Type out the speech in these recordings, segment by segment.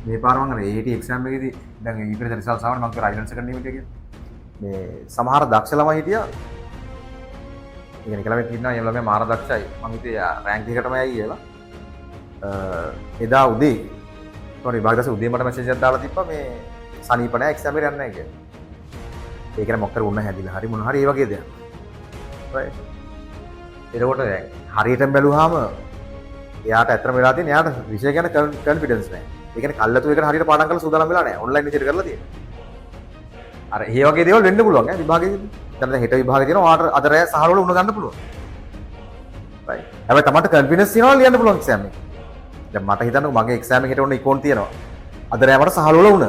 මේ පාර මම AAT එක්සෑම් එකේදී දැන් ඊපෙරේද රිසල්ට්ස් ආවනේ මම කිව්වා අයිලන්ඩ් සෙකන්ඩ් ලිමිට් එකේ මේ සමහර දක්ෂ ළමයි හිටියා ඒ කියන්නේ කියලා මේ තියෙනවා ඒ ළමයා මාර දක්ෂයි මම හිතේ රෑන්ක් එකකටම යයි කියලා එදා උදේ සෝරි විභාග දැසේ උදේ මට මැසේජ් එකක් දාලා තිබ්බා මේ සනීප නැහැ එක්සෑම් එකට යන්නේ නැහැ කියලා ඒ කියන්නේ මොකක්ද උන්න හැදිලා හරි මොන හරි ඒ වගේ දෙයක් right එතකොට දැන් හරියටම බැලුවාම එයාට ඇත්තම වෙලා තියෙන එයාට විෂය ගැන කොන්ෆිඩන්ස් නැහැ. ඒ කියන්නේ කල්ලාතු එකට හරියට පාඩම් කරලා සූදානම් වෙලා නැහැ. ඔන්ලයින් විදිහට කරලා තියෙනවා. අර මේ වගේ දේවල් වෙන්න පුළුවන් ඈ විභාගයේදී. දැන් හිත විභාගේ තියෙනවා ඔයාට අද රෑ සහල් වල උණ ගන්න පුළුවන්. right. හැබැයි තමන්ට කොන්ෆිඩන්ස් තියනවා ලියන්න පුළුවන් එක්සෑම් එක. දැන් මට හිතන්නකෝ මගේ එක්සෑම් එකේට ඕන ඉකෝන් තියෙනවා. අද රෑ මට සහල් වල උණ.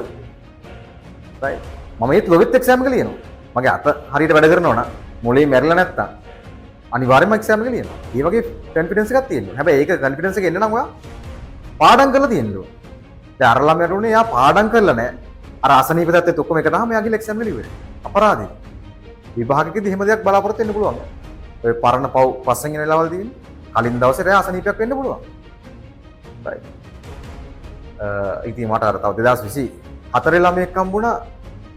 right. මම ඒත් ලොවෙත් එක්සෑම් එක ලියනවා. මගේ අත හරියට වැඩ කරනවා නම් මොලේ මැරිලා නැත්තම් අනිවාර්යයෙන්ම එක්සෑම් එක ලියනවා. මේ වගේ කොන්ෆිඩන්ස් එකක් තියෙනවා. හැබැයි ඒක කොන්ෆිඩන්ස් එක එන්න නම් ඔයා පාඩම් කරලා තියෙන්න ඕන. දැන් අර ළමයාට උනේ එයා පාඩම් කරලා නැහැ. අර අසනීප තත්ත්වෙත් ඔක්කොම එකට ආවම එයා ගිහලා එක්සෑම් එක ලිව්වේ. අපරාධයි. විභාගකෙදී එහෙම දෙයක් බලාපොරොත්තු වෙන්න පුළුවන්. ඔය පරණ පව් පස්සෙන් එන වෙලාවල් තියෙන්නේ. කලින් දවසේ රෑ අසනීපයක් වෙන්න පුළුවන්. right. ඉතින් මට අර තව 2024 ළමයෙක් හම්බුණා.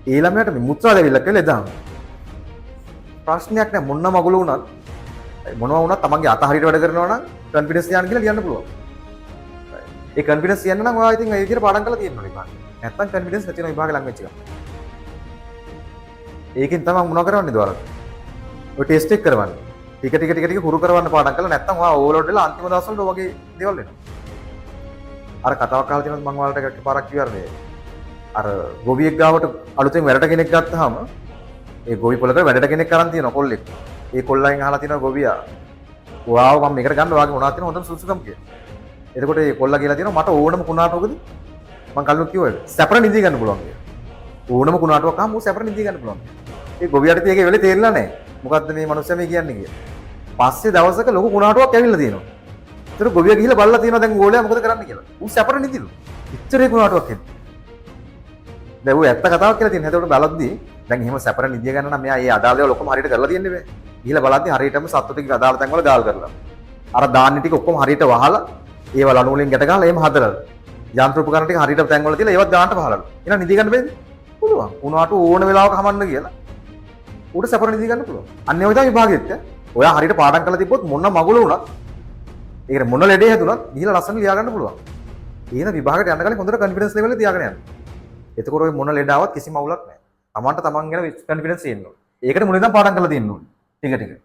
ඒ ළමයාට මේ මුත්‍රා දෙවිල්ලක් කියලා එදාම. ප්‍රශ්නයක් නැහැ මොන්න මගුල වුණත් මොනවා වුණත් තමන්ගේ අත හරියට වැඩ කරනවා නම් කොන්ෆිඩන්ස් තියාගෙන කියලා ලියන්න පුළුවන්. ඒ කොන්ෆිඩන්ස් තියන්න නම් ඔයා ඉතින් ඒ විදිහට පාඩම් කරලා තියෙන්න ඕනේ විභාගේ. නැත්තම් කොන්ෆිඩන්ස් නැති වෙන විභාගේ ලඟ වෙච්ච එක. ඒකෙන් තමයි මොනවා කරවන්නේ දවල්ට. ඔය ටෙස්ට් එක කරවන්නේ. ටික හුරු කරවන්න පාඩම් කරලා නැත්තම් ඔයා ඕවර්ලෝඩ් වෙලා අන්තිම දවස්වල ඔය වගේ දේවල් වෙනවා. අර කතාවක් අහලා තියෙනවද මම ඔයාලට එකක් පාරක් කිව්වරනේ. අර ගොවියෙක් ගාවට අලුතෙන් වැඩට කෙනෙක් ගත්තාම ඒ ගොවි පොලක වැඩට කෙනෙක් කරන් තියෙනවා කොල්ලෙක්. ඒ කොල්ලෙන් අහලා තියෙනවා ගොවියා "වාව් මම මේකට ගන්න ඔයාගේ මොනවද තියෙන හොඳම සුසුකම්" කියලා. එතකොට ඒ කොල්ලා කියලා තියෙනවා "මට ඕනම කුණාටුවකදී මම කල්ලුත් කිව්වා සැපර නිදි ගන්න පුළුවන්" කියලා. ඕනම කුණාටුවක් ආවම ඌ සැපර නිදි ගන්න පුළුවන්. ඒ ගොවියාට ඉතින් ඒකේ වෙලේ තේරෙලා නැහැ. මොකද්ද මේ මනුස්සයා මේ කියන්නේ කියලා. පස්සේ දවසක ලොකු කුණාටුවක් ඇවිල්ලා තියෙනවා. ඒතර ගොවියා ගිහිල්ලා බලලා තියෙනවා දැන් ගෝලයා මොකද කරන්නේ කියලා. ඌ සැපර නිදිලු. ඉච්චරේ කුණාටුවක් එන්නේ. දැන් ඌ ඇත්ත කතාවක් කියලා තියෙනවා. එතකොට බලද්දී දැන් එහෙම සැපර නිදිය ගන්න නම් මෙයා ඒ අදාළ දේවල් ඔක්කොම හරියට කරලා තියෙන්නේ බෑ. ගිහිල්ලා බලද්දී හරියටම සත්තු ටික අදාළ තැන් වල ගාල් කරලා. අර දාන්නේ ටික ඔක්කොම හරියට වහලා ඒව ලණු වලින් ගැට ගහලා එහෙම හදලා. යන්ත්‍ර උපකරණ ටික හරියට තැන් වල තියලා ඒවත් ගානට වහලා. එහෙනම් නිදි ගන්න බෑද? පුළුවන්. උනාට ඕන වෙලාවක හමන්න කියලා. උඩ සැපර නිදි ගන්න පුළුවන්. අන්න ඒ වගේ තමයි විභාගෙත්. ඔයා හරියට පාඩම් කරලා තිබ්බොත් මොන මගුල වුණත් ඒකට මොන ලෙඩේ හැදුනත් ගිහිල්ලා ලස්සන ලියා ගන්න පුළුවන්. එහෙනම් විභාගයට යන්න කලින් හොඳට කොන්ෆිඩන්ස් ලෙවල් එක තියාගෙන යන්න. එතකොට ඔය මොන ලෙඩ ආවත් කිසිම අවුලක් නැහැ. තමන්ට තමන් ගැන කොන්ෆිඩන්ස් තියෙන්න ඕනේ. ඒකට මුලින්ම පාඩම් කරලා තියෙන්න ඕනේ. ටික ටික.